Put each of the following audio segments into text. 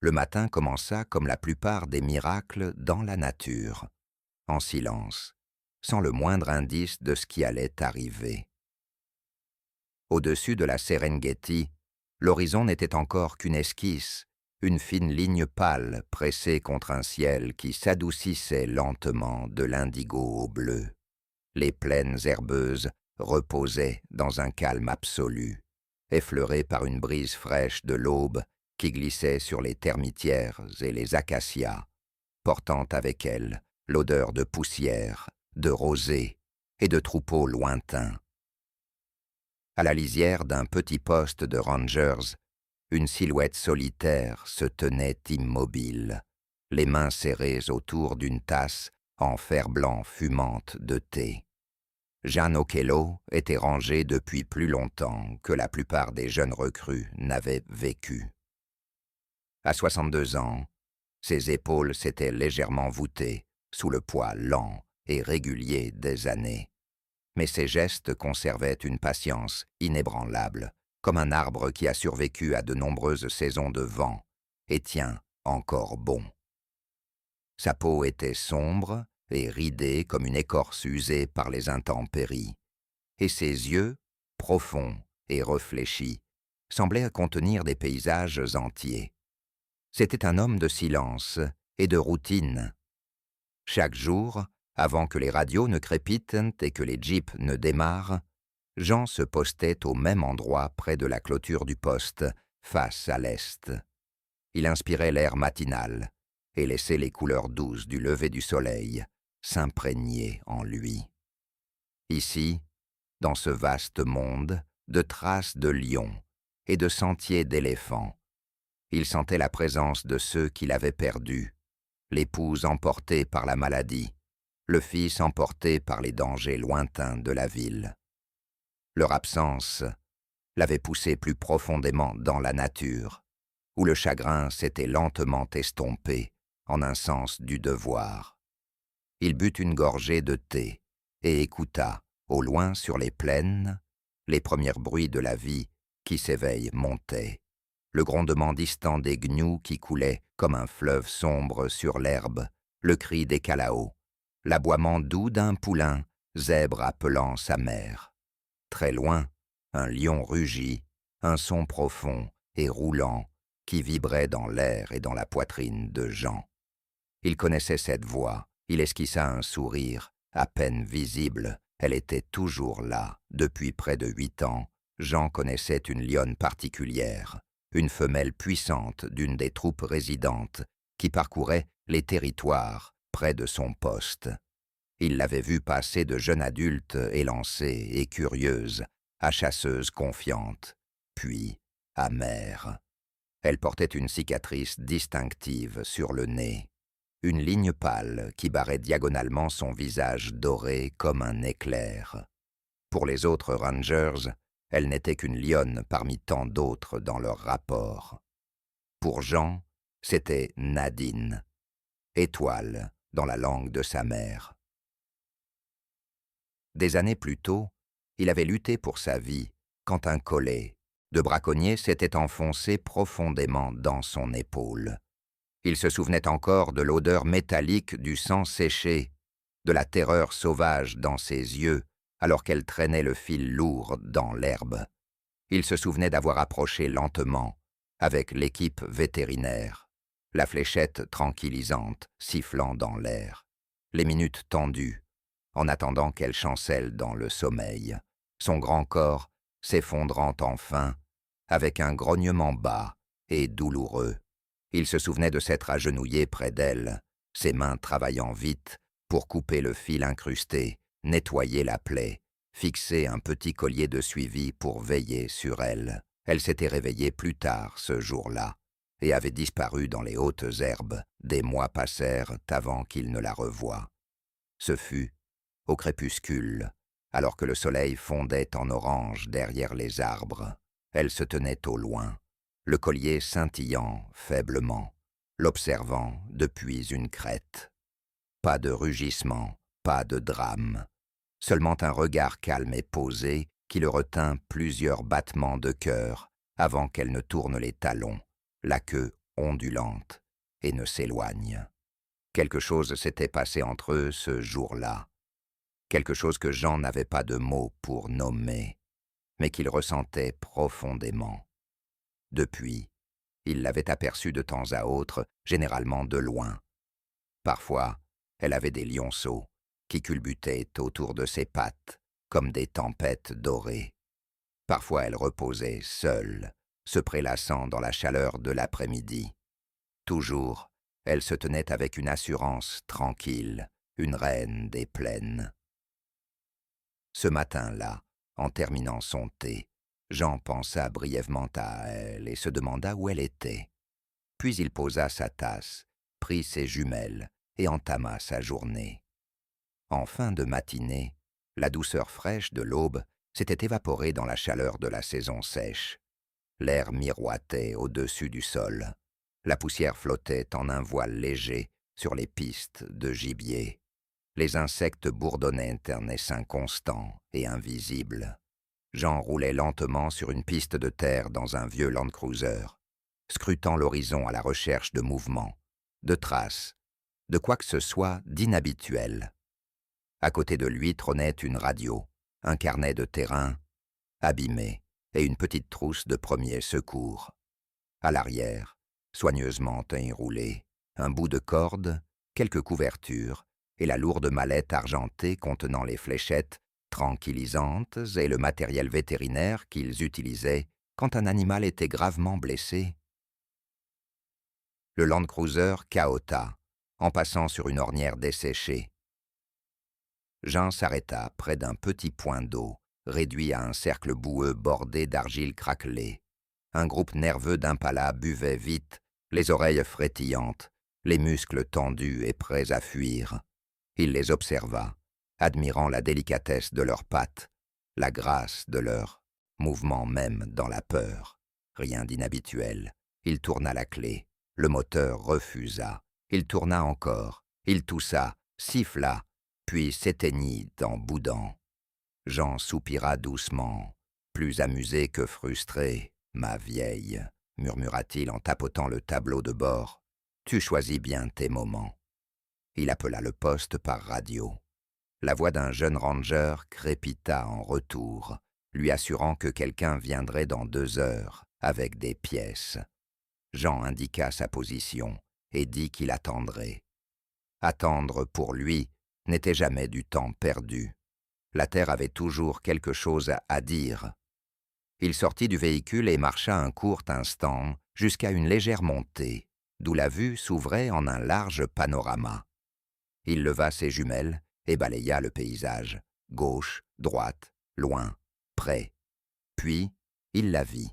Le matin commença comme la plupart des miracles dans la nature, en silence, sans le moindre indice de ce qui allait arriver. Au-dessus de la Serengeti, l'horizon n'était encore qu'une esquisse, une fine ligne pâle pressée contre un ciel qui s'adoucissait lentement de l'indigo au bleu. Les plaines herbeuses reposaient dans un calme absolu, effleurées par une brise fraîche de l'aube qui glissait sur les termitières et les acacias, portant avec elle l'odeur de poussière, de rosée et de troupeaux lointains. À la lisière d'un petit poste de rangers, une silhouette solitaire se tenait immobile, les mains serrées autour d'une tasse en fer-blanc fumante de thé. Jeanne Okello était rangée depuis plus longtemps que la plupart des jeunes recrues n'avaient vécu. À 62 ans, ses épaules s'étaient légèrement voûtées sous le poids lent et régulier des années. Mais ses gestes conservaient une patience inébranlable, comme un arbre qui a survécu à de nombreuses saisons de vent et tient encore bon. Sa peau était sombre et ridée comme une écorce usée par les intempéries, et ses yeux, profonds et réfléchis, semblaient contenir des paysages entiers. C'était un homme de silence et de routine. Chaque jour, avant que les radios ne crépitent et que les jeeps ne démarrent, Jean se postait au même endroit près de la clôture du poste, face à l'est. Il inspirait l'air matinal et laissait les couleurs douces du lever du soleil s'imprégner en lui. Ici, dans ce vaste monde de traces de lions et de sentiers d'éléphants, il sentait la présence de ceux qu'il avait perdus, l'épouse emportée par la maladie, le fils emporté par les dangers lointains de la ville. Leur absence l'avait poussé plus profondément dans la nature, où le chagrin s'était lentement estompé en un sens du devoir. Il but une gorgée de thé et écouta, au loin sur les plaines, les premiers bruits de la vie qui s'éveille montaient, le grondement distant des gnous qui coulaient comme un fleuve sombre sur l'herbe, le cri des calaos, l'aboiement doux d'un poulain, zèbre appelant sa mère. Très loin, un lion rugit, un son profond et roulant qui vibrait dans l'air et dans la poitrine de Jean. Il connaissait cette voix, il esquissa un sourire, à peine visible, elle était toujours là. Depuis près de 8 ans, Jean connaissait une lionne particulière, une femelle puissante d'une des troupes résidentes qui parcourait les territoires près de son poste. Il l'avait vue passer de jeune adulte élancée et curieuse à chasseuse confiante, puis à mère. Elle portait une cicatrice distinctive sur le nez, une ligne pâle qui barrait diagonalement son visage doré comme un éclair. Pour les autres rangers, elle n'était qu'une lionne parmi tant d'autres dans leur rapport. Pour Jean, c'était Nadine, étoile dans la langue de sa mère. Des années plus tôt, il avait lutté pour sa vie quand un collet de braconnier s'était enfoncé profondément dans son épaule. Il se souvenait encore de l'odeur métallique du sang séché, de la terreur sauvage dans ses yeux alors qu'elle traînait le fil lourd dans l'herbe. Il se souvenait d'avoir approché lentement, avec l'équipe vétérinaire, la fléchette tranquillisante sifflant dans l'air, les minutes tendues, en attendant qu'elle chancelle dans le sommeil, son grand corps s'effondrant enfin, avec un grognement bas et douloureux. Il se souvenait de s'être agenouillé près d'elle, ses mains travaillant vite pour couper le fil incrusté, nettoyer la plaie, fixer un petit collier de suivi pour veiller sur elle. Elle s'était réveillée plus tard ce jour-là et avait disparu dans les hautes herbes. Des mois passèrent avant qu'il ne la revoie. Ce fut au crépuscule, alors que le soleil fondait en orange derrière les arbres. Elle se tenait au loin, le collier scintillant faiblement, l'observant depuis une crête. Pas de rugissement, pas de drame, seulement un regard calme et posé qui le retint plusieurs battements de cœur avant qu'elle ne tourne les talons, la queue ondulante et ne s'éloigne. Quelque chose s'était passé entre eux ce jour-là, quelque chose que Jean n'avait pas de mots pour nommer, mais qu'il ressentait profondément. Depuis, il l'avait aperçue de temps à autre, généralement de loin. Parfois, elle avait des lionceaux qui culbutaient autour de ses pattes, comme des tempêtes dorées. Parfois, elle reposait seule, se prélassant dans la chaleur de l'après-midi. Toujours, elle se tenait avec une assurance tranquille, une reine des plaines. Ce matin-là, en terminant son thé, Jean pensa brièvement à elle et se demanda où elle était. Puis il posa sa tasse, prit ses jumelles et entama sa journée. En fin de matinée, la douceur fraîche de l'aube s'était évaporée dans la chaleur de la saison sèche. L'air miroitait au-dessus du sol. La poussière flottait en un voile léger sur les pistes de gibier. Les insectes bourdonnaient un essaim constant et invisible. Jean roulait lentement sur une piste de terre dans un vieux Land Cruiser, scrutant l'horizon à la recherche de mouvements, de traces, de quoi que ce soit d'inhabituel. À côté de lui trônait une radio, un carnet de terrain, abîmé, et une petite trousse de premiers secours. À l'arrière, soigneusement enroulé, un bout de corde, quelques couvertures, et la lourde mallette argentée contenant les fléchettes tranquillisantes et le matériel vétérinaire qu'ils utilisaient quand un animal était gravement blessé. Le Land Cruiser cahota, en passant sur une ornière desséchée. Jean s'arrêta près d'un petit point d'eau, réduit à un cercle boueux bordé d'argile craquelée. Un groupe nerveux d'impalas buvait vite, les oreilles frétillantes, les muscles tendus et prêts à fuir. Il les observa, admirant la délicatesse de leurs pattes, la grâce de leurs mouvements même dans la peur. Rien d'inhabituel. Il tourna la clé. Le moteur refusa. Il tourna encore. Il toussa, siffla, puis s'éteignit en boudant. Jean soupira doucement, plus amusé que frustré. « Ma vieille », murmura-t-il en tapotant le tableau de bord, « tu choisis bien tes moments. » Il appela le poste par radio. La voix d'un jeune ranger crépita en retour, lui assurant que quelqu'un viendrait dans 2 heures avec des pièces. Jean indiqua sa position et dit qu'il attendrait. Attendre pour lui n'était jamais du temps perdu. La terre avait toujours quelque chose à dire. Il sortit du véhicule et marcha un court instant jusqu'à une légère montée, d'où la vue s'ouvrait en un large panorama. Il leva ses jumelles et balaya le paysage, gauche, droite, loin, près. Puis, il la vit.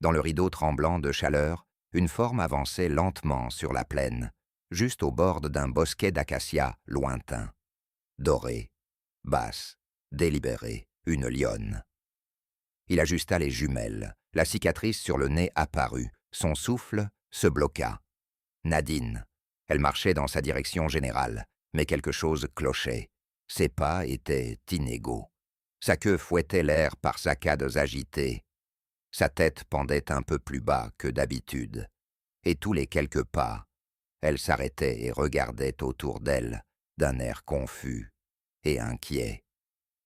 Dans le rideau tremblant de chaleur, une forme avançait lentement sur la plaine, juste au bord d'un bosquet d'acacias lointain. Dorée, basse, délibérée, une lionne. Il ajusta les jumelles, la cicatrice sur le nez apparut, son souffle se bloqua. Nadine. Elle marchait dans sa direction générale, mais quelque chose clochait. Ses pas étaient inégaux. Sa queue fouettait l'air par saccades agitées. Sa tête pendait un peu plus bas que d'habitude. Et tous les quelques pas, elle s'arrêtait et regardait autour d'elle d'un air confus et inquiet.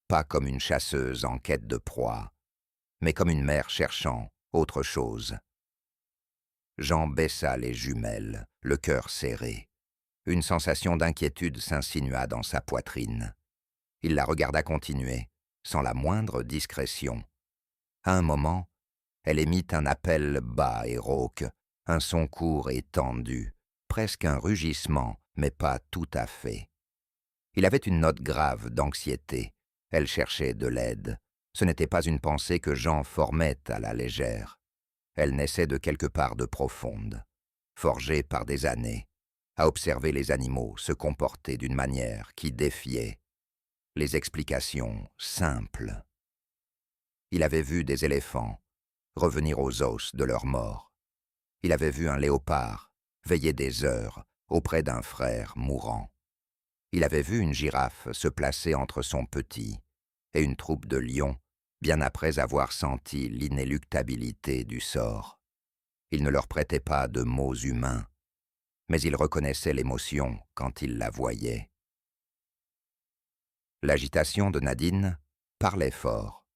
Pas comme une chasseuse en quête de proie, mais comme une mère cherchant autre chose. Jean baissa les jumelles, le cœur serré. Une sensation d'inquiétude s'insinua dans sa poitrine. Il la regarda continuer, sans la moindre discrétion. À un moment, elle émit un appel bas et rauque, un son court et tendu, presque un rugissement, mais pas tout à fait. Il avait une note grave d'anxiété. Elle cherchait de l'aide. Ce n'était pas une pensée que Jean formait à la légère. Elle naissait de quelque part de profonde, forgée par des années, à observer les animaux se comporter d'une manière qui défiait les explications simples. Il avait vu des éléphants revenir aux os de leurs morts. Il avait vu un léopard veiller des heures auprès d'un frère mourant. Il avait vu une girafe se placer entre son petit et une troupe de lions bien après avoir senti l'inéluctabilité du sort. Il ne leur prêtait pas de mots humains, mais il reconnaissait l'émotion quand il la voyait. L'agitation de Nadine parlait fort.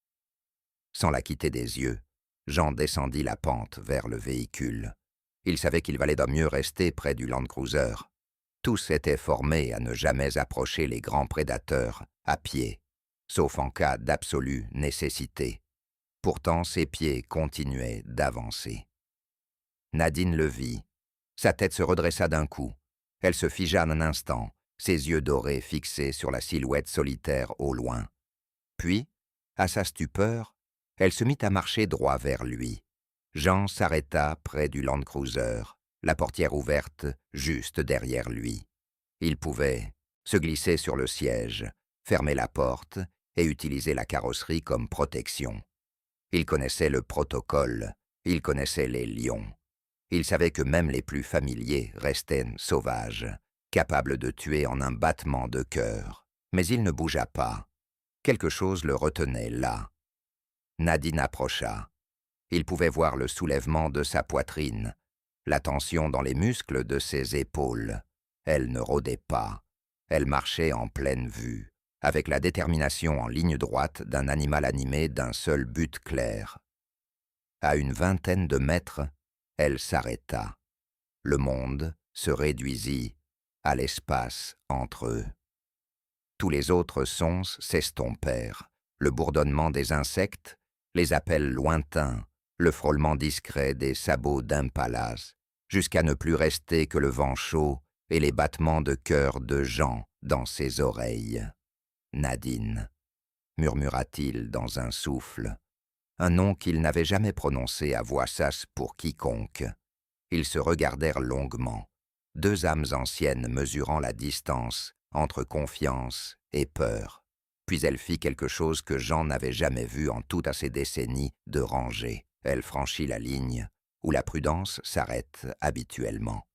Sans la quitter des yeux, Jean descendit la pente vers le véhicule. Il savait qu'il valait de mieux rester près du Land Cruiser. Tous étaient formés à ne jamais approcher les grands prédateurs à pied, sauf en cas d'absolue nécessité. Pourtant, ses pieds continuaient d'avancer. Nadine le vit. Sa tête se redressa d'un coup. Elle se figea un instant, ses yeux dorés fixés sur la silhouette solitaire au loin. Puis, à sa stupeur, elle se mit à marcher droit vers lui. Jean s'arrêta près du Land Cruiser, la portière ouverte juste derrière lui. Il pouvait se glisser sur le siège, fermer la porte et utiliser la carrosserie comme protection. Il connaissait le protocole, il connaissait les lions. Il savait que même les plus familiers restaient sauvages, capables de tuer en un battement de cœur. Mais il ne bougea pas. Quelque chose le retenait là. Nadine approcha. Il pouvait voir le soulèvement de sa poitrine, la tension dans les muscles de ses épaules. Elle ne rôdait pas. Elle marchait en pleine vue, avec la détermination en ligne droite d'un animal animé d'un seul but clair. À une vingtaine de mètres, elle s'arrêta. Le monde se réduisit à l'espace entre eux. Tous les autres sons s'estompèrent. Le bourdonnement des insectes, les appels lointains, le frôlement discret des sabots d'impalas, jusqu'à ne plus rester que le vent chaud et les battements de cœur de Jean dans ses oreilles. « Nadine » murmura-t-il dans un souffle, un nom qu'il n'avait jamais prononcé à voix sasse pour quiconque. Ils se regardèrent longuement, deux âmes anciennes mesurant la distance entre confiance et peur. Puis elle fit quelque chose que Jean n'avait jamais vu en toutes ces décennies de rangée. Elle franchit la ligne où la prudence s'arrête habituellement.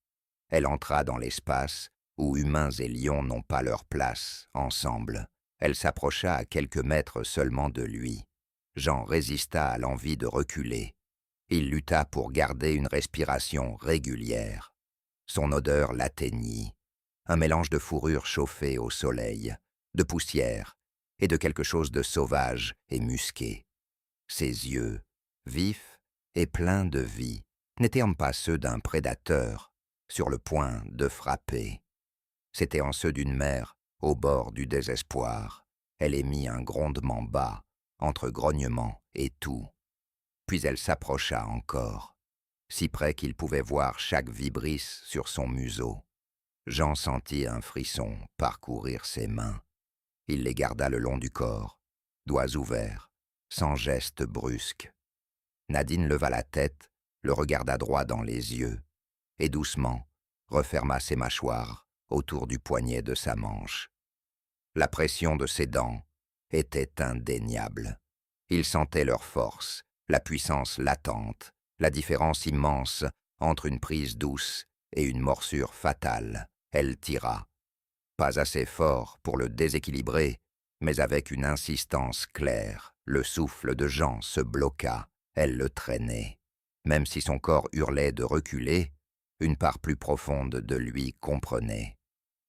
Elle entra dans l'espace où humains et lions n'ont pas leur place ensemble. Elle s'approcha à quelques mètres seulement de lui. Jean résista à l'envie de reculer. Il lutta pour garder une respiration régulière. Son odeur l'atteignit, un mélange de fourrure chauffée au soleil, de poussière et de quelque chose de sauvage et musqué. Ses yeux, vifs et pleins de vie, n'étaient pas ceux d'un prédateur, sur le point de frapper. C'étaient en ceux d'une mère au bord du désespoir. Elle émit un grondement bas, entre grognement et tout. Puis elle s'approcha encore, si près qu'il pouvait voir chaque vibrisse sur son museau. Jean sentit un frisson parcourir ses mains. Il les garda le long du corps, doigts ouverts, sans geste brusque. Nadine leva la tête, le regarda droit dans les yeux, et doucement referma ses mâchoires autour du poignet de sa manche. La pression de ses dents était indéniable. Il sentait leur force, la puissance latente, la différence immense entre une prise douce et une morsure fatale. Elle tira. Pas assez fort pour le déséquilibrer, mais avec une insistance claire. Le souffle de Jean se bloqua. Elle le traînait. Même si son corps hurlait de reculer, une part plus profonde de lui comprenait.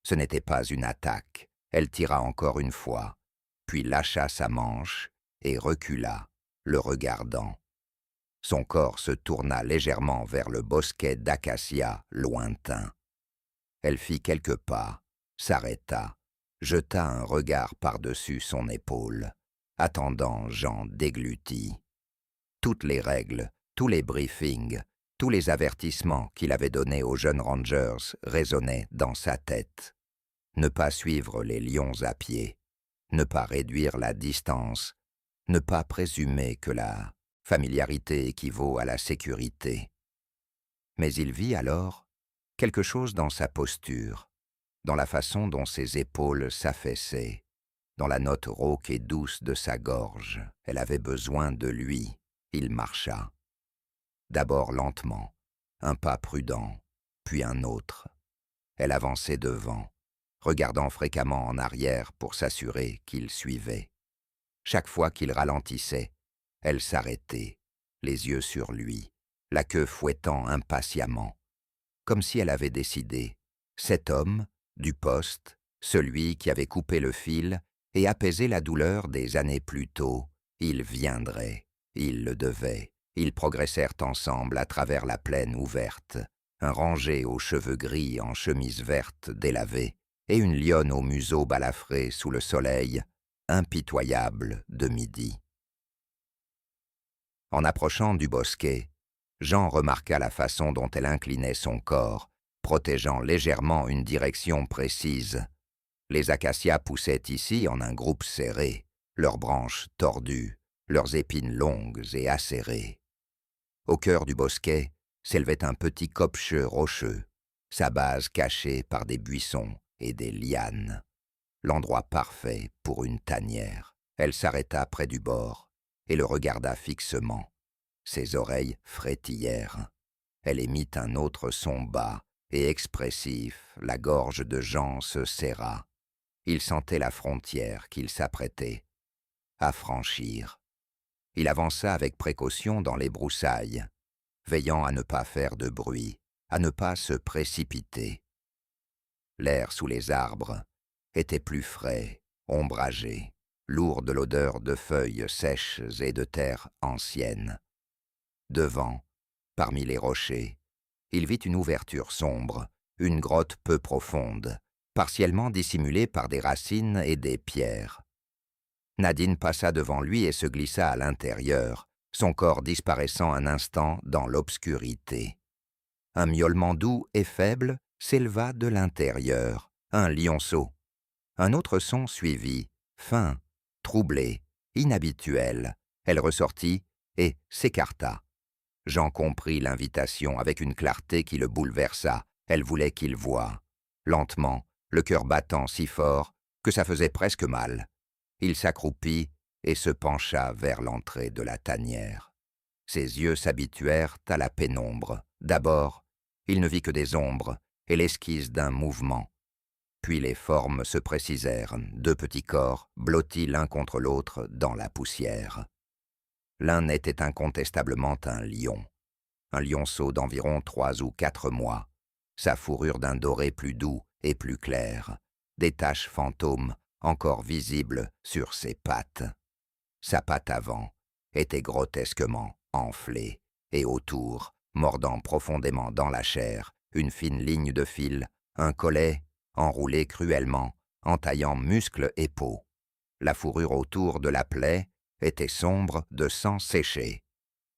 Ce n'était pas une attaque. Elle tira encore une fois, puis lâcha sa manche et recula, le regardant. Son corps se tourna légèrement vers le bosquet d'acacias lointain. Elle fit quelques pas, s'arrêta, jeta un regard par-dessus son épaule, attendant Jean dégluti. Toutes les règles, tous les briefings, tous les avertissements qu'il avait donnés aux jeunes rangers résonnaient dans sa tête. Ne pas suivre les lions à pied, ne pas réduire la distance, ne pas présumer que la familiarité équivaut à la sécurité. Mais il vit alors quelque chose dans sa posture, dans la façon dont ses épaules s'affaissaient, dans la note rauque et douce de sa gorge. Elle avait besoin de lui. Il marcha. D'abord lentement, un pas prudent, puis un autre. Elle avançait devant, regardant fréquemment en arrière pour s'assurer qu'il suivait. Chaque fois qu'il ralentissait, elle s'arrêtait, les yeux sur lui, la queue fouettant impatiemment, comme si elle avait décidé. Cet homme, du poste, celui qui avait coupé le fil et apaisé la douleur des années plus tôt, il viendrait, il le devait. Ils progressèrent ensemble à travers la plaine ouverte, un rangé aux cheveux gris en chemise verte délavée, et une lionne au museau balafré sous le soleil, impitoyable de midi. En approchant du bosquet, Jean remarqua la façon dont elle inclinait son corps, protégeant légèrement une direction précise. Les acacias poussaient ici en un groupe serré, leurs branches tordues, leurs épines longues et acérées. Au cœur du bosquet s'élevait un petit copcheux rocheux, sa base cachée par des buissons et des lianes. L'endroit parfait pour une tanière. Elle s'arrêta près du bord et le regarda fixement. Ses oreilles frétillèrent. Elle émit un autre son bas et expressif, la gorge de Jean se serra. Il sentait la frontière qu'il s'apprêtait à franchir. Il avança avec précaution dans les broussailles, veillant à ne pas faire de bruit, à ne pas se précipiter. L'air sous les arbres était plus frais, ombragé, lourd de l'odeur de feuilles sèches et de terre ancienne. Devant, parmi les rochers, il vit une ouverture sombre, une grotte peu profonde, partiellement dissimulée par des racines et des pierres. Nadine passa devant lui et se glissa à l'intérieur, son corps disparaissant un instant dans l'obscurité. Un miaulement doux et faible s'éleva de l'intérieur, un lionceau. Un autre son suivit, fin, troublé, inhabituel. Elle ressortit et s'écarta. Jean comprit l'invitation avec une clarté qui le bouleversa. Elle voulait qu'il voie. Lentement, le cœur battant si fort que ça faisait presque mal. Il s'accroupit et se pencha vers l'entrée de la tanière. Ses yeux s'habituèrent à la pénombre. D'abord, il ne vit que des ombres et l'esquisse d'un mouvement. Puis les formes se précisèrent, deux petits corps, blottis l'un contre l'autre dans la poussière. L'un était incontestablement un lionceau d'environ 3 ou 4 mois, sa fourrure d'un doré plus doux et plus clair, des taches fantômes encore visibles sur ses pattes. Sa patte avant était grotesquement enflée, et autour, mordant profondément dans la chair, une fine ligne de fil, un collet enroulé cruellement, entaillant muscles et peau. La fourrure autour de la plaie était sombre de sang séché.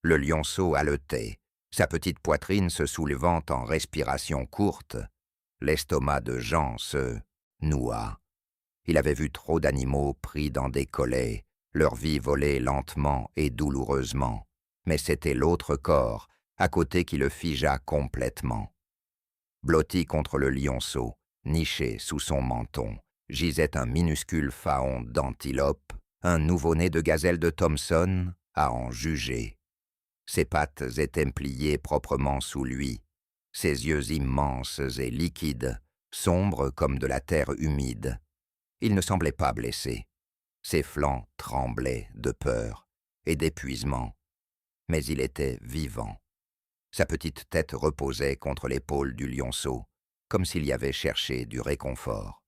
Le lionceau haletait, sa petite poitrine se soulevant en respiration courte. L'estomac de Jean se noua. Il avait vu trop d'animaux pris dans des collets, leur vie voler lentement et douloureusement. Mais c'était l'autre corps, à côté qui le figea complètement. Blotti contre le lionceau, niché sous son menton, gisait un minuscule faon d'antilope, un nouveau-né de gazelle de Thomson, à en juger. Ses pattes étaient pliées proprement sous lui, ses yeux immenses et liquides, sombres comme de la terre humide. Il ne semblait pas blessé. Ses flancs tremblaient de peur et d'épuisement, mais il était vivant. Sa petite tête reposait contre l'épaule du lionceau, comme s'il y avait cherché du réconfort.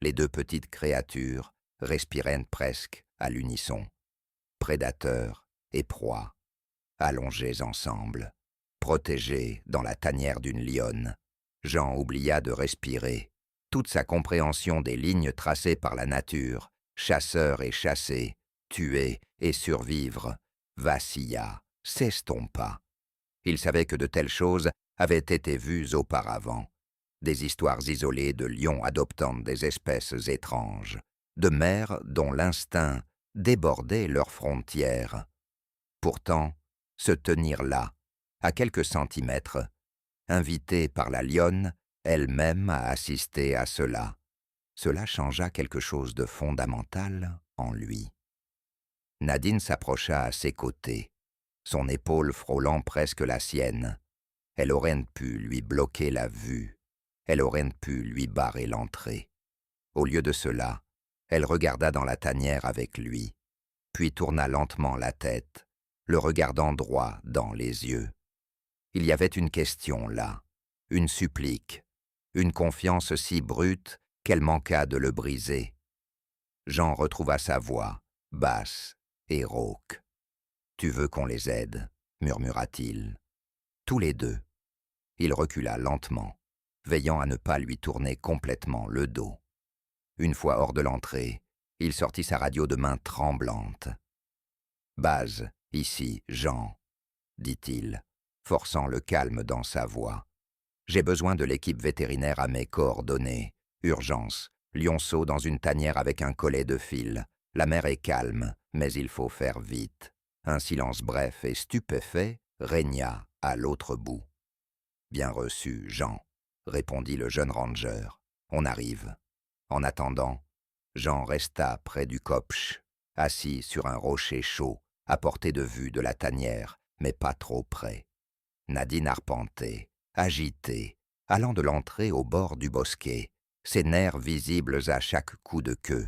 Les deux petites créatures respiraient presque à l'unisson. Prédateurs et proie, allongés ensemble, protégés dans la tanière d'une lionne. Jean oublia de respirer. Toute sa compréhension des lignes tracées par la nature, chasseur et chassé, tuer et survivre, vacilla, s'estompa. Il savait que de telles choses avaient été vues auparavant. Des histoires isolées de lions adoptant des espèces étranges, de mères dont l'instinct débordait leurs frontières. Pourtant, se tenir là, à quelques centimètres, invité par la lionne, elle-même à assister à cela. Cela changea quelque chose de fondamental en lui. Nadine s'approcha à ses côtés, son épaule frôlant presque la sienne. Elle aurait pu lui bloquer la vue, elle aurait pu lui barrer l'entrée. Au lieu de cela, elle regarda dans la tanière avec lui, puis tourna lentement la tête, le regardant droit dans les yeux. Il y avait une question là, une supplique, une confiance si brute qu'elle manqua de le briser. Jean retrouva sa voix, basse et rauque. « Tu veux qu'on les aide ?» murmura-t-il. Tous les deux. Il recula lentement, veillant à ne pas lui tourner complètement le dos. Une fois hors de l'entrée, il sortit sa radio de main tremblante. « Base, ici, Jean, » dit-il, forçant le calme dans sa voix. « J'ai besoin de l'équipe vétérinaire à mes coordonnées. Urgence, lionceau dans une tanière avec un collet de fil. La mer est calme, mais il faut faire vite. » Un silence bref et stupéfait régna à l'autre bout. « Bien reçu, Jean, » répondit le jeune ranger. « On arrive. » En attendant, Jean resta près du kopsch, assis sur un rocher chaud, à portée de vue de la tanière, mais pas trop près. Nadine arpentait, agitée, allant de l'entrée au bord du bosquet, ses nerfs visibles à chaque coup de queue.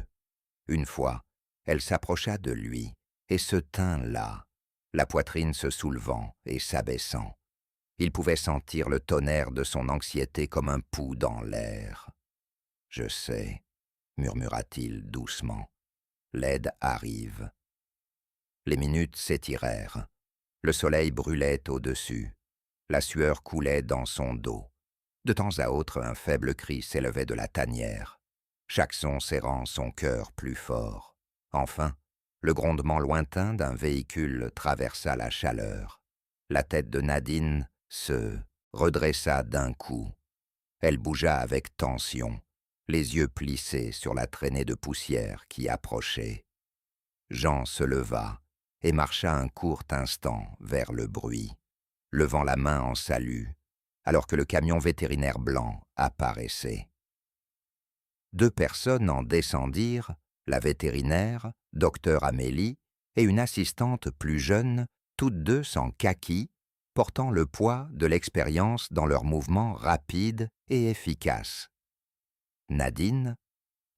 Une fois, elle s'approcha de lui et se tint là, la poitrine se soulevant et s'abaissant. Il pouvait sentir le tonnerre de son anxiété comme un pouls dans l'air. « Je sais, » murmura-t-il doucement. « L'aide arrive. » Les minutes s'étirèrent. Le soleil brûlait au-dessus. La sueur coulait dans son dos. De temps à autre, un faible cri s'élevait de la tanière, chaque son serrant son cœur plus fort. Enfin, le grondement lointain d'un véhicule traversa la chaleur. La tête de Nadine se redressa d'un coup. Elle bougea avec tension, les yeux plissés sur la traînée de poussière qui approchait. Jean se leva et marcha un court instant vers le bruit, levant la main en salut, alors que le camion vétérinaire blanc apparaissait. Deux personnes en descendirent, la vétérinaire, docteur Amélie, et une assistante plus jeune, toutes deux sans kaki, portant le poids de l'expérience dans leurs mouvements rapides et efficaces. « Nadine ?»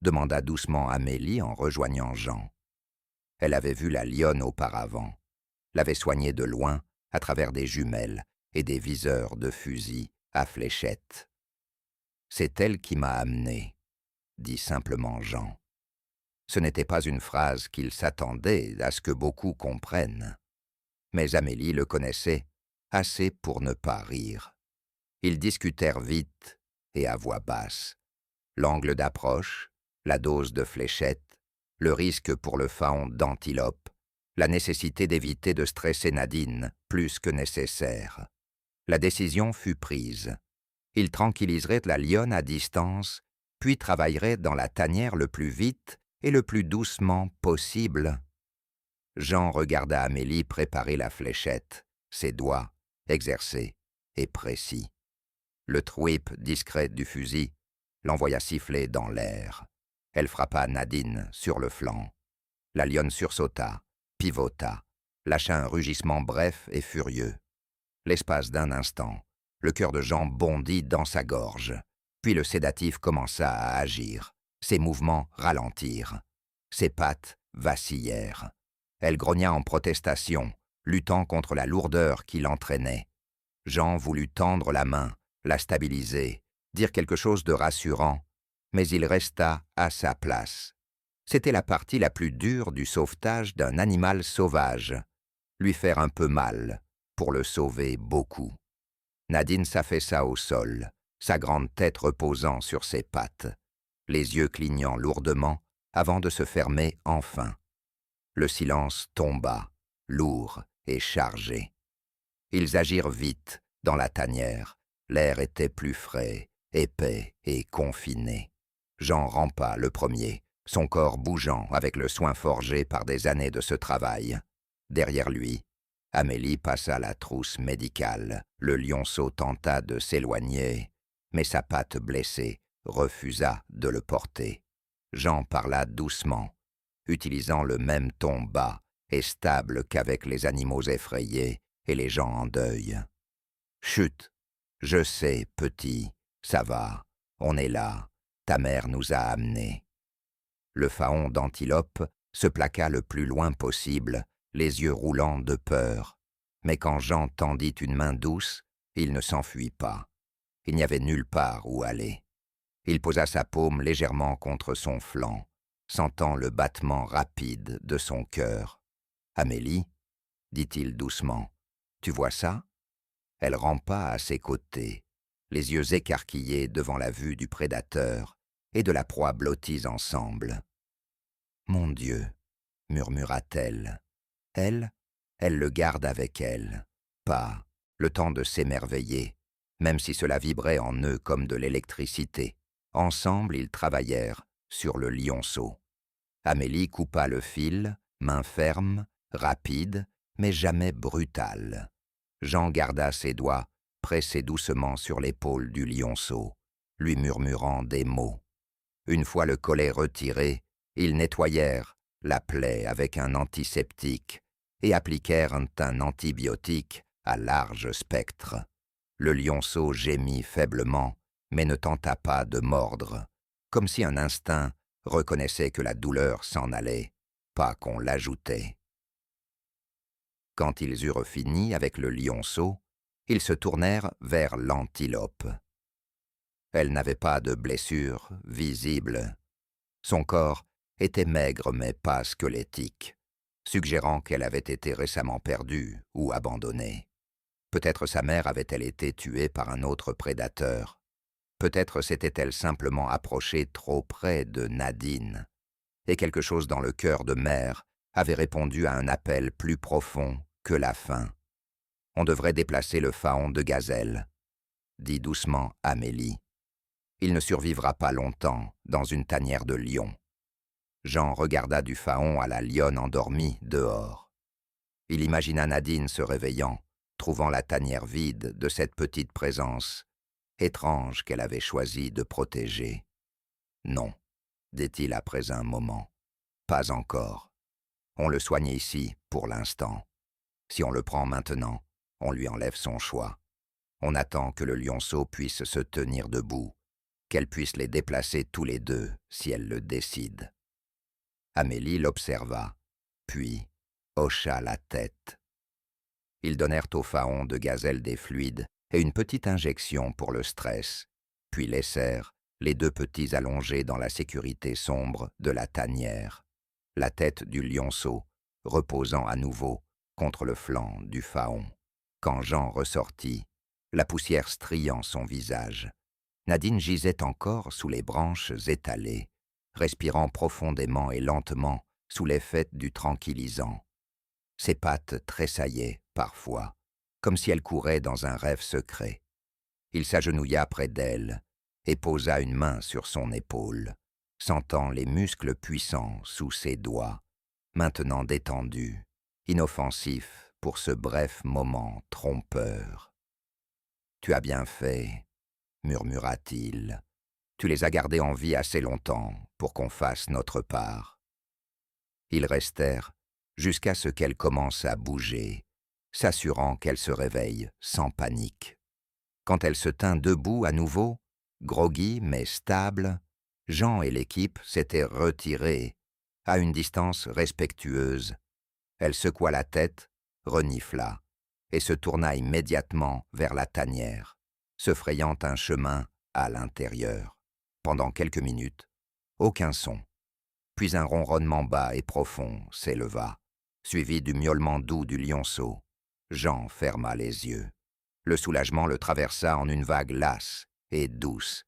demanda doucement Amélie en rejoignant Jean. Elle avait vu la lionne auparavant, l'avait soignée de loin à travers des jumelles et des viseurs de fusil à fléchettes. « C'est elle qui m'a amené, » dit simplement Jean. Ce n'était pas une phrase qu'il s'attendait à ce que beaucoup comprennent. Mais Amélie le connaissait assez pour ne pas rire. Ils discutèrent vite et à voix basse. L'angle d'approche, la dose de fléchettes, le risque pour le faon d'antilope, la nécessité d'éviter de stresser Nadine plus que nécessaire. La décision fut prise. Il tranquilliserait la lionne à distance, puis travaillerait dans la tanière le plus vite et le plus doucement possible. Jean regarda Amélie préparer la fléchette, ses doigts, exercés et précis. Le twip discret du fusil l'envoya siffler dans l'air. Elle frappa Nadine sur le flanc. La lionne sursauta, pivota, lâcha un rugissement bref et furieux. L'espace d'un instant, le cœur de Jean bondit dans sa gorge, puis le sédatif commença à agir. Ses mouvements ralentirent. Ses pattes vacillèrent. Elle grogna en protestation, luttant contre la lourdeur qui l'entraînait. Jean voulut tendre la main, la stabiliser, dire quelque chose de rassurant, mais il resta à sa place. C'était la partie la plus dure du sauvetage d'un animal sauvage. Lui faire un peu mal, pour le sauver beaucoup. Nadine s'affaissa au sol, sa grande tête reposant sur ses pattes, les yeux clignant lourdement avant de se fermer enfin. Le silence tomba, lourd et chargé. Ils agirent vite dans la tanière. L'air était plus frais, épais et confiné. Jean rampa le premier, son corps bougeant avec le soin forgé par des années de ce travail. Derrière lui, Amélie passa la trousse médicale. Le lionceau tenta de s'éloigner, mais sa patte blessée refusa de le porter. Jean parla doucement, utilisant le même ton bas et stable qu'avec les animaux effrayés et les gens en deuil. « Chut, je sais, petit, ça va, on est là, ta mère nous a amenés. » Le faon d'antilope se plaqua le plus loin possible, les yeux roulants de peur. Mais quand Jean tendit une main douce, Il ne s'enfuit pas. Il n'y avait nulle part où aller. Il posa sa paume légèrement contre son flanc, sentant le battement rapide de son cœur. « Amélie, dit-il doucement, tu vois ça ?» Elle rampa à ses côtés, les yeux écarquillés devant la vue du prédateur et de la proie blottis ensemble. « Mon Dieu, murmura-t-elle. Elle le garde avec elle. Pas le temps de s'émerveiller, même si cela vibrait en eux comme de l'électricité. Ensemble, ils travaillèrent sur le lionceau. Amélie coupa le fil, main ferme, rapide, mais jamais brutale. Jean garda ses doigts pressés doucement sur l'épaule du lionceau, lui murmurant des mots. Une fois le collet retiré, ils nettoyèrent la plaie avec un antiseptique et appliquèrent un antibiotique à large spectre. Le lionceau gémit faiblement, mais ne tenta pas de mordre, comme si un instinct reconnaissait que la douleur s'en allait, pas qu'on l'ajoutait. Quand ils eurent fini avec le lionceau, ils se tournèrent vers l'antilope. Elle n'avait pas de blessure visible. Son corps était maigre mais pas squelettique, suggérant qu'elle avait été récemment perdue ou abandonnée. Peut-être sa mère avait-elle été tuée par un autre prédateur. Peut-être s'était-elle simplement approchée trop près de Nadine, et quelque chose dans le cœur de mère avait répondu à un appel plus profond que la faim. « On devrait déplacer le faon de gazelle », dit doucement Amélie. « Il ne survivra pas longtemps dans une tanière de lion. » Jean regarda du faon à la lionne endormie dehors. Il imagina Nadine se réveillant, trouvant la tanière vide de cette petite présence étrange qu'elle avait choisi de protéger. « Non, » dit-il après un moment, « pas encore. On le soigne ici pour l'instant. Si on le prend maintenant, on lui enlève son choix. On attend que le lionceau puisse se tenir debout, qu'elle puisse les déplacer tous les deux si elle le décide. » Amélie l'observa, puis hocha la tête. Ils donnèrent au faon de gazelle des fluides et une petite injection pour le stress, puis laissèrent les deux petits allongés dans la sécurité sombre de la tanière, la tête du lionceau reposant à nouveau contre le flanc du faon. Quand Jean ressortit, la poussière striant son visage, Nadine gisait encore sous les branches étalées, respirant profondément et lentement sous l'effet du tranquillisant. Ses pattes tressaillaient parfois, comme si elle courait dans un rêve secret. Il s'agenouilla près d'elle et posa une main sur son épaule, sentant les muscles puissants sous ses doigts, maintenant détendus, inoffensifs pour ce bref moment trompeur. « Tu as bien fait, » murmura-t-il. « Tu les as gardés en vie assez longtemps pour qu'on fasse notre part. » Ils restèrent jusqu'à ce qu'elle commence à bouger, s'assurant qu'elle se réveille sans panique. Quand elle se tint debout à nouveau, groggy mais stable, Jean et l'équipe s'étaient retirés à une distance respectueuse. Elle secoua la tête, renifla, et se tourna immédiatement vers la tanière, se frayant un chemin à l'intérieur. Pendant quelques minutes, aucun son. Puis un ronronnement bas et profond s'éleva, suivi du miaulement doux du lionceau. Jean ferma les yeux. Le soulagement le traversa en une vague lasse et douce.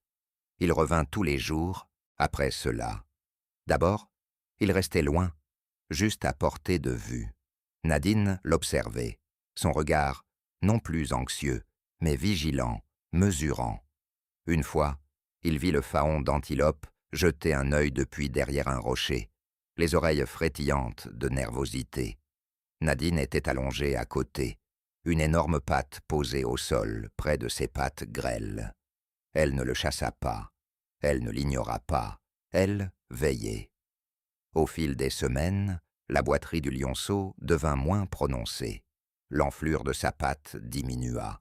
Il revint tous les jours après cela. D'abord, il restait loin, juste à portée de vue. Nadine l'observait, son regard non plus anxieux, mais vigilant, mesurant. Une fois, il vit le faon d'antilope jeter un œil depuis derrière un rocher, les oreilles frétillantes de nervosité. Nadine était allongée à côté, une énorme patte posée au sol près de ses pattes grêles. Elle ne le chassa pas, elle ne l'ignora pas, elle veillait. Au fil des semaines, la boiterie du lionceau devint moins prononcée. L'enflure de sa patte diminua.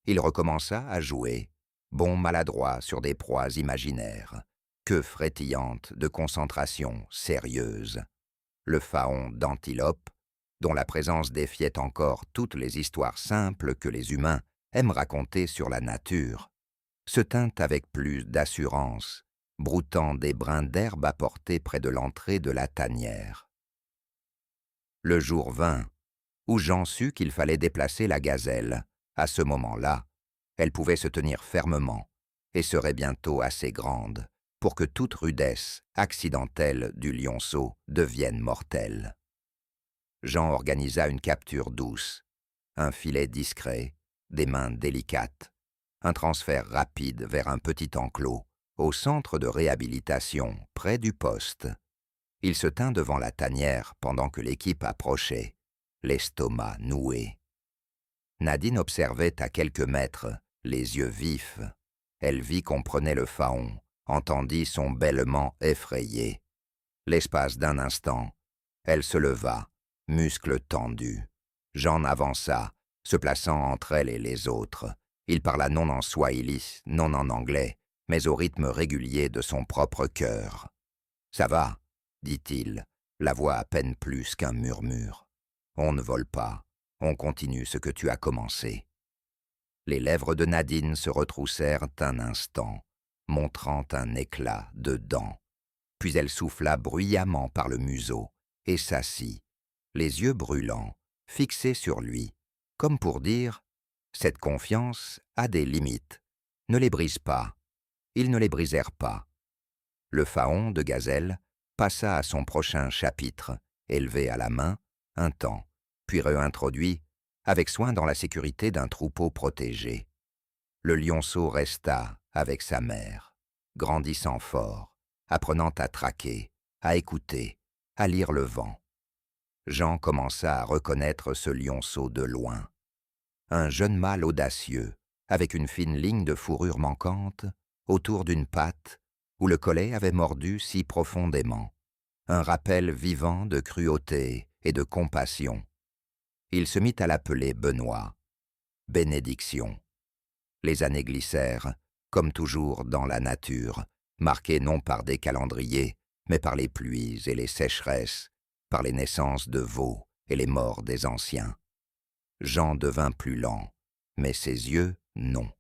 Il recommença à jouer, bon maladroit sur des proies imaginaires, queue frétillante de concentration sérieuse. Le faon d'antilope, dont la présence défiait encore toutes les histoires simples que les humains aime raconter sur la nature, se tint avec plus d'assurance, broutant des brins d'herbe apportés près de l'entrée de la tanière. Le jour vint où Jean sut qu'il fallait déplacer la gazelle. À ce moment-là, elle pouvait se tenir fermement et serait bientôt assez grande pour que toute rudesse accidentelle du lionceau devienne mortelle. Jean organisa une capture douce, un filet discret, des mains délicates, un transfert rapide vers un petit enclos, au centre de réhabilitation, près du poste. Il se tint devant la tanière pendant que l'équipe approchait, l'estomac noué. Nadine observait à quelques mètres, les yeux vifs. Elle vit qu'on prenait le faon, entendit son bêlement effrayé. L'espace d'un instant, elle se leva, muscles tendus. Jean avança, se plaçant entre elle et les autres. Il parla non en swahili, non en anglais, mais au rythme régulier de son propre cœur. « Ça va ?» dit-il, la voix à peine plus qu'un murmure. « On ne vole pas, on continue ce que tu as commencé. » Les lèvres de Nadine se retroussèrent un instant, montrant un éclat de dents. Puis elle souffla bruyamment par le museau et s'assit, les yeux brûlants, fixés sur lui, comme pour dire « Cette confiance a des limites, ne les brise pas. » Ils ne les brisèrent pas. Le faon de gazelle passa à son prochain chapitre, élevé à la main, un temps, puis réintroduit, avec soin dans la sécurité d'un troupeau protégé. Le lionceau resta avec sa mère, grandissant fort, apprenant à traquer, à écouter, à lire le vent. Jean commença à reconnaître ce lionceau de loin. Un jeune mâle audacieux, avec une fine ligne de fourrure manquante, autour d'une patte, où le collet avait mordu si profondément. Un rappel vivant de cruauté et de compassion. Il se mit à l'appeler Benoît. Bénédiction. Les années glissèrent, comme toujours dans la nature, marquées non par des calendriers, mais par les pluies et les sécheresses, par les naissances de veaux et les morts des anciens. Jean devint plus lent, mais ses yeux, non.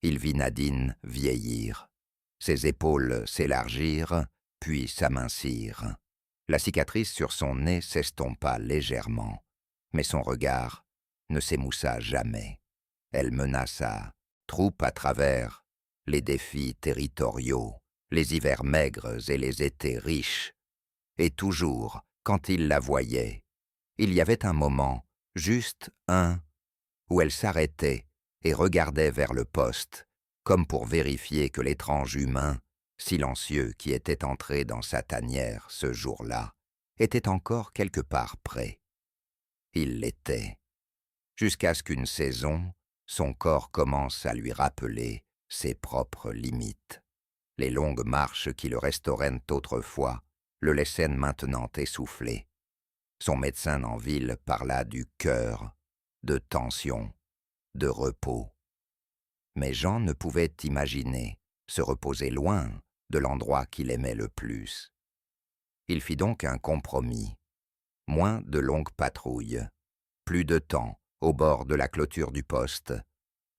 Il vit Nadine vieillir. Ses épaules s'élargirent, puis s'amincirent. La cicatrice sur son nez s'estompa légèrement, mais son regard ne s'émoussa jamais. Elle menaça, troupe à travers, les défis territoriaux, les hivers maigres et les étés riches. Et toujours, quand il la voyait, il y avait un moment, juste un, où elle s'arrêtait et regardait vers le poste, comme pour vérifier que l'étrange humain, silencieux qui était entré dans sa tanière ce jour-là, était encore quelque part près. Il l'était, jusqu'à ce qu'une saison, son corps commence à lui rappeler ses propres limites. Les longues marches qui le restauraient autrefois le laissaient maintenant essoufflé. Son médecin en ville parla du cœur, de tension, de repos. Mais Jean ne pouvait imaginer se reposer loin de l'endroit qu'il aimait le plus. Il fit donc un compromis. Moins de longues patrouilles, plus de temps au bord de la clôture du poste,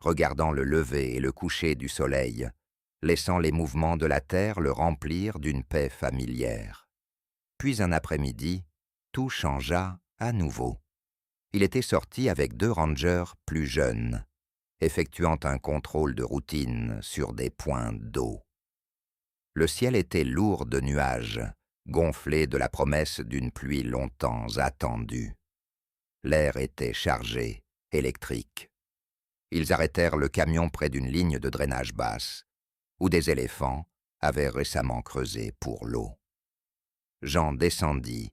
regardant le lever et le coucher du soleil, laissant les mouvements de la terre le remplir d'une paix familière. Puis un après-midi, tout changea à nouveau. Il était sorti avec 2 rangers plus jeunes, effectuant un contrôle de routine sur des points d'eau. Le ciel était lourd de nuages, gonflé de la promesse d'une pluie longtemps attendue. L'air était chargé, électrique. Ils arrêtèrent le camion près d'une ligne de drainage basse, où des éléphants avaient récemment creusé pour l'eau. Jean descendit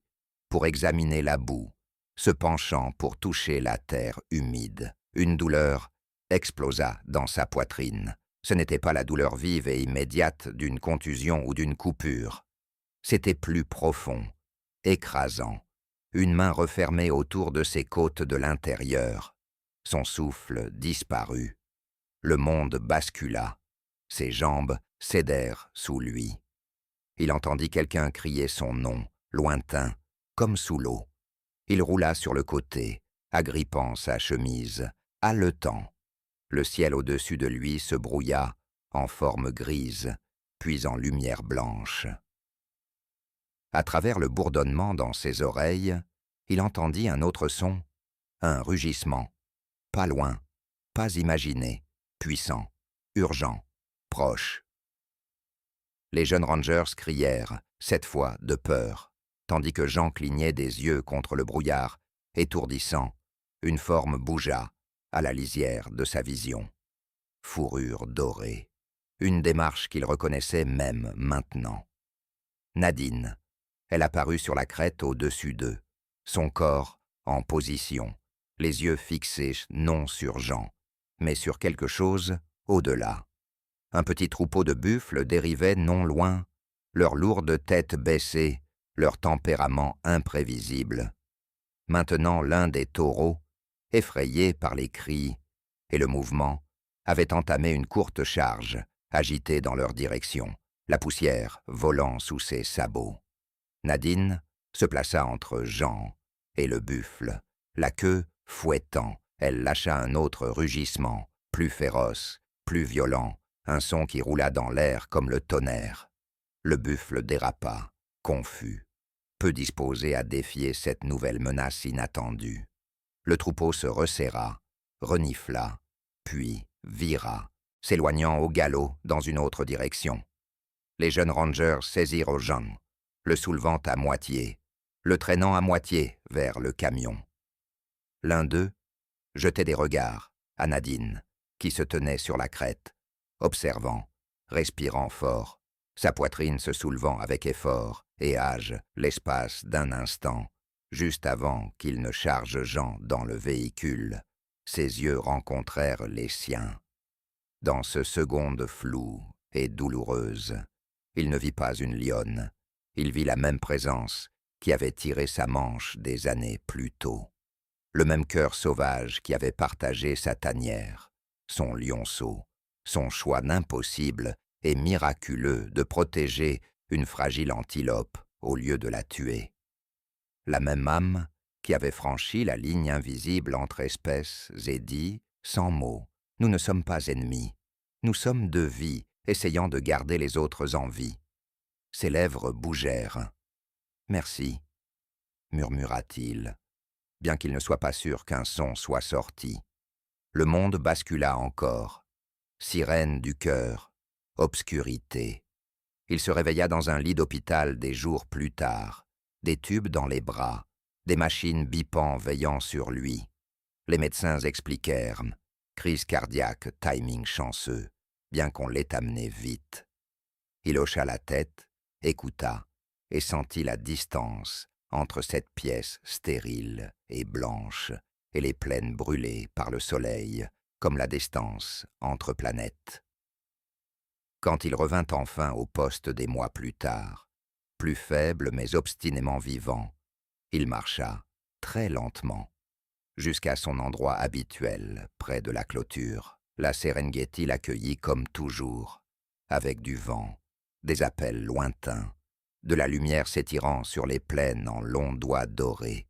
pour examiner la boue, se penchant pour toucher la terre humide. Une douleur explosa dans sa poitrine. Ce n'était pas la douleur vive et immédiate d'une contusion ou d'une coupure. C'était plus profond, écrasant. Une main refermée autour de ses côtes de l'intérieur. Son souffle disparut. Le monde bascula. Ses jambes cédèrent sous lui. Il entendit quelqu'un crier son nom, lointain, comme sous l'eau. Il roula sur le côté, agrippant sa chemise, haletant. Le ciel au-dessus de lui se brouilla en forme grise, puis en lumière blanche. À travers le bourdonnement dans ses oreilles, il entendit un autre son, un rugissement, pas loin, pas imaginé, puissant, urgent, proche. Les jeunes rangers crièrent, cette fois de peur, tandis que Jean clignait des yeux contre le brouillard, étourdissant. Une forme bougea, à la lisière de sa vision. Fourrure dorée, une démarche qu'il reconnaissait même maintenant. Nadine, elle apparut sur la crête au-dessus d'eux, son corps en position, les yeux fixés non sur Jean, mais sur quelque chose au-delà. Un petit troupeau de buffles dérivait non loin, leurs lourdes têtes baissées, leur tempérament imprévisible. Maintenant l'un des taureaux, effrayé par les cris et le mouvement, avait entamé une courte charge, agitée dans leur direction, la poussière volant sous ses sabots. Nadine se plaça entre Jean et le buffle, la queue fouettant, elle lâcha un autre rugissement, plus féroce, plus violent, un son qui roula dans l'air comme le tonnerre. Le buffle dérapa, confus, peu disposé à défier cette nouvelle menace inattendue. Le troupeau se resserra, renifla, puis vira, s'éloignant au galop dans une autre direction. Les jeunes rangers saisirent Jean, le soulevant à moitié, le traînant à moitié vers le camion. L'un d'eux jetait des regards à Nadine, qui se tenait sur la crête, observant, respirant fort, sa poitrine se soulevant avec effort et âge l'espace d'un instant, juste avant qu'il ne charge Jean dans le véhicule. Ses yeux rencontrèrent les siens. Dans ce seconde floue et douloureuse, il ne vit pas une lionne, il vit la même présence qui avait tiré sa manche des années plus tôt. Le même cœur sauvage qui avait partagé sa tanière, son lionceau, son choix d'impossible et miraculeux de protéger une fragile antilope au lieu de la tuer. La même âme qui avait franchi la ligne invisible entre espèces et dit, sans mots, « Nous ne sommes pas ennemis, nous sommes deux vies, essayant de garder les autres en vie. » Ses lèvres bougèrent. « Merci, » murmura-t-il, bien qu'il ne soit pas sûr qu'un son soit sorti. Le monde bascula encore. Sirène du cœur, obscurité. Il se réveilla dans un lit d'hôpital des jours plus tard, des tubes dans les bras, des machines bipant veillant sur lui. Les médecins expliquèrent, crise cardiaque, timing chanceux, bien qu'on l'ait amené vite. Il hocha la tête, écouta, et sentit la distance entre cette pièce stérile et blanche et les plaines brûlées par le soleil, comme la distance entre planètes. Quand il revint enfin au poste des mois plus tard, plus faible mais obstinément vivant, il marcha, très lentement, jusqu'à son endroit habituel, près de la clôture. La Serengeti l'accueillit comme toujours, avec du vent, des appels lointains, de la lumière s'étirant sur les plaines en longs doigts dorés.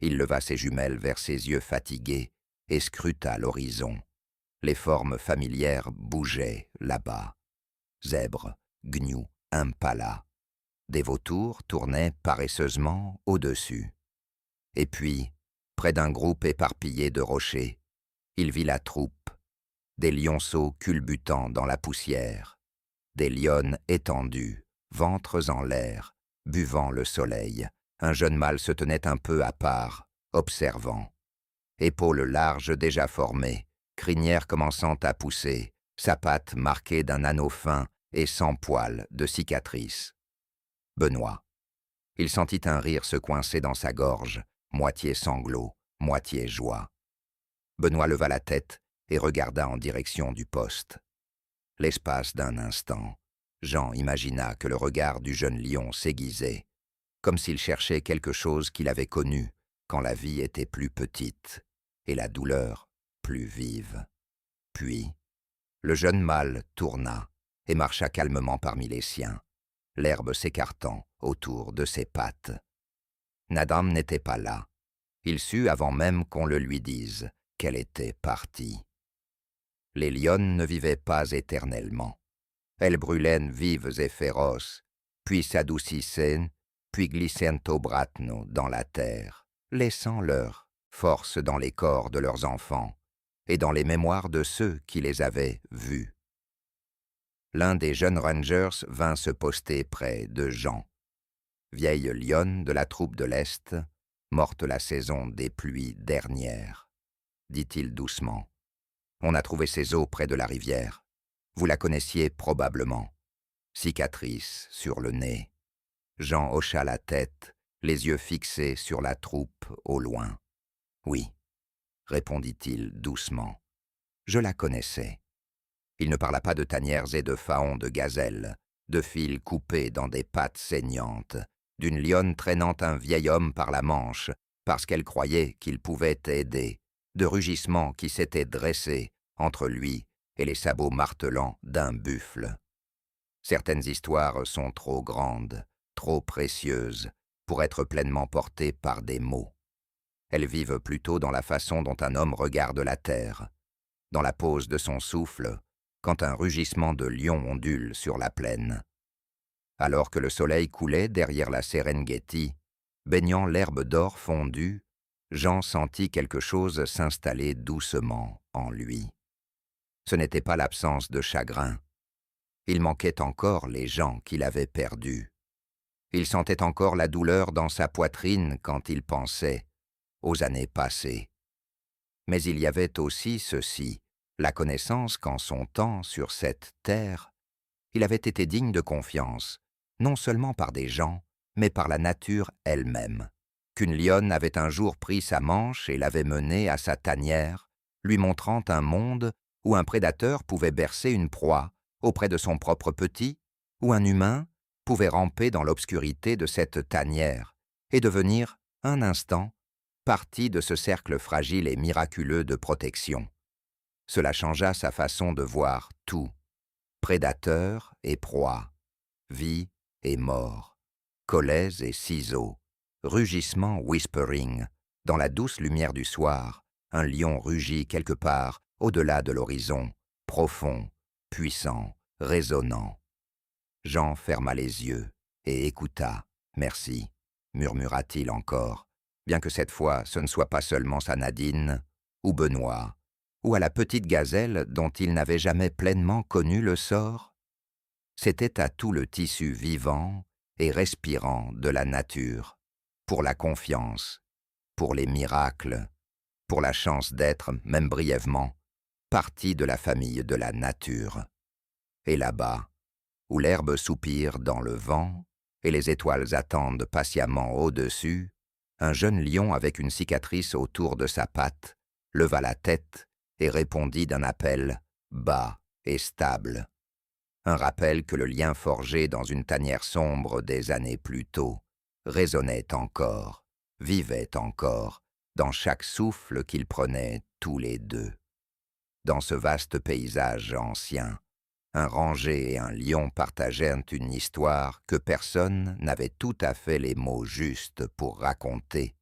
Il leva ses jumelles vers ses yeux fatigués et scruta l'horizon. Les formes familières bougeaient là-bas. Zèbres, gnous, impalas. Des vautours tournaient paresseusement au-dessus. Et puis, près d'un groupe éparpillé de rochers, il vit la troupe, des lionceaux culbutant dans la poussière, des lionnes étendues, ventres en l'air, buvant le soleil. Un jeune mâle se tenait un peu à part, observant. Épaules larges déjà formées, crinière commençant à pousser, sa patte marquée d'un anneau fin et sans poils de cicatrices. Benoît. Il sentit un rire se coincer dans sa gorge, moitié sanglot, moitié joie. Benoît leva la tête et regarda en direction du poste. L'espace d'un instant, Jean imagina que le regard du jeune lion s'aiguisait, comme s'il cherchait quelque chose qu'il avait connu quand la vie était plus petite et la douleur plus vive. Puis, le jeune mâle tourna et marcha calmement parmi les siens, l'herbe s'écartant autour de ses pattes. Nadam n'était pas là. Il sut, avant même qu'on le lui dise, qu'elle était partie. Les lionnes ne vivaient pas éternellement. Elles brûlaient vives et féroces, puis s'adoucissaient, puis glissaient au bratno dans la terre, laissant leur force dans les corps de leurs enfants et dans les mémoires de ceux qui les avaient vus. L'un des jeunes rangers vint se poster près de Jean, vieille lionne de la troupe de l'Est, morte la saison des pluies dernières, dit-il doucement. On a trouvé ses os près de la rivière. Vous la connaissiez probablement. Cicatrice sur le nez. Jean hocha la tête, les yeux fixés sur la troupe au loin. Oui, répondit-il doucement. Je la connaissais. Il ne parla pas de tanières et de faons de gazelles, de fils coupés dans des pattes saignantes, d'une lionne traînant un vieil homme par la manche, parce qu'elle croyait qu'il pouvait aider, de rugissements qui s'étaient dressés entre lui et les sabots martelants d'un buffle. Certaines histoires sont trop grandes, trop précieuses, pour être pleinement portées par des mots. Elles vivent plutôt dans la façon dont un homme regarde la terre, dans la pose de son souffle, quand un rugissement de lion ondule sur la plaine. Alors que le soleil coulait derrière la Serengeti, baignant l'herbe d'or fondue, Jean sentit quelque chose s'installer doucement en lui. Ce n'était pas l'absence de chagrin. Il manquait encore les gens qu'il avait perdus. Il sentait encore la douleur dans sa poitrine quand il pensait aux années passées. Mais il y avait aussi ceci, la connaissance qu'en son temps, sur cette terre, il avait été digne de confiance, non seulement par des gens, mais par la nature elle-même, qu'une lionne avait un jour pris sa manche et l'avait menée à sa tanière, lui montrant un monde où un prédateur pouvait bercer une proie auprès de son propre petit, où un humain pouvait ramper dans l'obscurité de cette tanière et devenir, un instant, partie de ce cercle fragile et miraculeux de protection. Cela changea sa façon de voir tout, prédateur et proie, vie et mort, collets et ciseaux, rugissement whispering, dans la douce lumière du soir, un lion rugit quelque part au-delà de l'horizon, profond, puissant, résonnant. Jean ferma les yeux et écouta. « Merci », murmura-t-il encore, bien que cette fois ce ne soit pas seulement sa Nadine, ou Benoît, ou à la petite gazelle dont il n'avait jamais pleinement connu le sort. C'était à tout le tissu vivant et respirant de la nature, pour la confiance, pour les miracles, pour la chance d'être, même brièvement, partie de la famille de la nature. Et là-bas, où l'herbe soupire dans le vent et les étoiles attendent patiemment au-dessus, un jeune lion avec une cicatrice autour de sa patte leva la tête et répondit d'un appel bas et stable. Un rappel que le lien forgé dans une tanière sombre des années plus tôt résonnait encore, vivait encore, dans chaque souffle qu'ils prenaient tous les deux. Dans ce vaste paysage ancien, un ranger et un lion partageaient une histoire que personne n'avait tout à fait les mots justes pour raconter.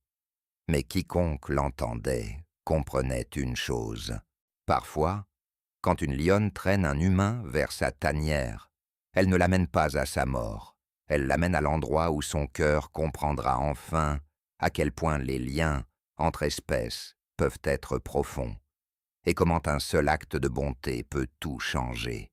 Mais quiconque l'entendait comprenait une chose. Parfois, quand une lionne traîne un humain vers sa tanière, elle ne l'amène pas à sa mort, elle l'amène à l'endroit où son cœur comprendra enfin à quel point les liens entre espèces peuvent être profonds, et comment un seul acte de bonté peut tout changer.